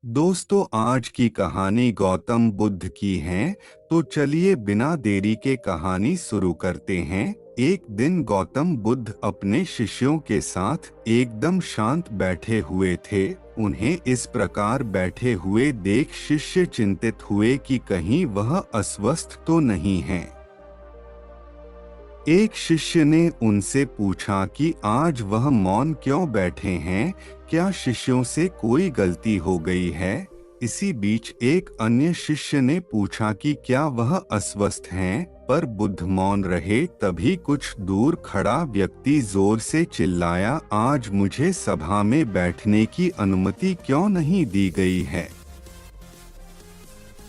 दोस्तों, आज की कहानी गौतम बुद्ध की है। तो चलिए बिना देरी के कहानी शुरू करते हैं। एक दिन गौतम बुद्ध अपने शिष्यों के साथ एकदम शांत बैठे हुए थे। उन्हें इस प्रकार बैठे हुए देख शिष्य चिंतित हुए कि कहीं वह अस्वस्थ तो नहीं है। एक शिष्य ने उनसे पूछा कि आज वह मौन क्यों बैठे हैं, क्या शिष्यों से कोई गलती हो गई है। इसी बीच एक अन्य शिष्य ने पूछा कि क्या वह अस्वस्थ हैं, पर बुद्ध मौन रहे। तभी कुछ दूर खड़ा व्यक्ति जोर से चिल्लाया, आज मुझे सभा में बैठने की अनुमति क्यों नहीं दी गई है।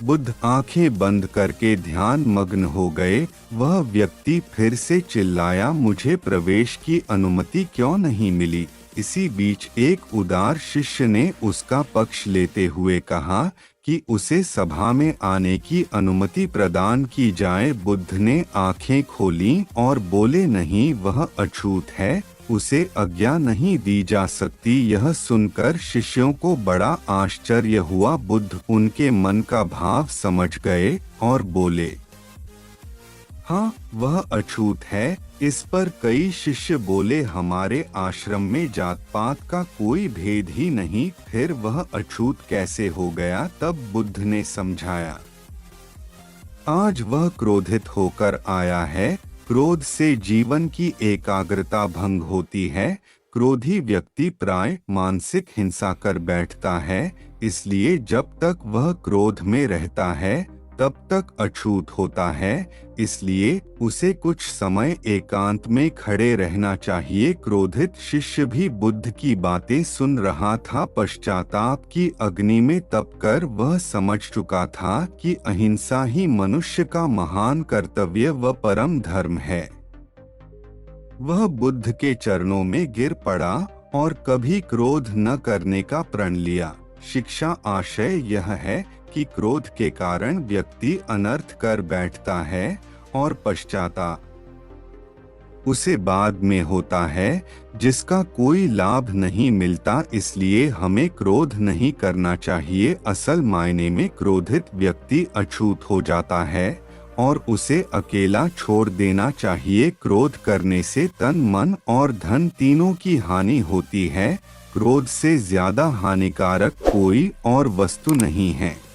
बुद्ध आंखें बंद करके ध्यान मग्न हो गए। वह व्यक्ति फिर से चिल्लाया, मुझे प्रवेश की अनुमति क्यों नहीं मिली। इसी बीच एक उदार शिष्य ने उसका पक्ष लेते हुए कहा कि उसे सभा में आने की अनुमति प्रदान की जाए। बुद्ध ने आंखें खोलीं और बोले, नहीं, वह अछूत है, उसे आज्ञा नहीं दी जा सकती। यह सुनकर शिष्यों को बड़ा आश्चर्य हुआ। बुद्ध उनके मन का भाव समझ गए और बोले, हाँ, वह अछूत है। इस पर कई शिष्य बोले, हमारे आश्रम में जात पात का कोई भेद ही नहीं, फिर वह अछूत कैसे हो गया। तब बुद्ध ने समझाया, आज वह क्रोधित होकर आया है। क्रोध से जीवन की एकाग्रता भंग होती है। क्रोधी व्यक्ति प्राय मानसिक हिंसा कर बैठता है। इसलिए जब तक वह क्रोध में रहता है तब तक अछूत होता है। इसलिए उसे कुछ समय एकांत में खड़े रहना चाहिए। क्रोधित शिष्य भी बुद्ध की बातें सुन रहा था। पश्चाताप की अग्नि में तपकर वह समझ चुका था कि अहिंसा ही मनुष्य का महान कर्तव्य व परम धर्म है। वह बुद्ध के चरणों में गिर पड़ा और कभी क्रोध न करने का प्रण लिया। शिक्षा आशय यह है कि क्रोध के कारण व्यक्ति अनर्थ कर बैठता है और पश्चाताप उसे बाद में होता है, जिसका कोई लाभ नहीं मिलता। इसलिए हमें क्रोध नहीं करना चाहिए। असल मायने में क्रोधित व्यक्ति अछूत हो जाता है और उसे अकेला छोड़ देना चाहिए। क्रोध करने से तन, मन और धन तीनों की हानि होती है। क्रोध से ज्यादा हानिकारक कोई और वस्तु नहीं है।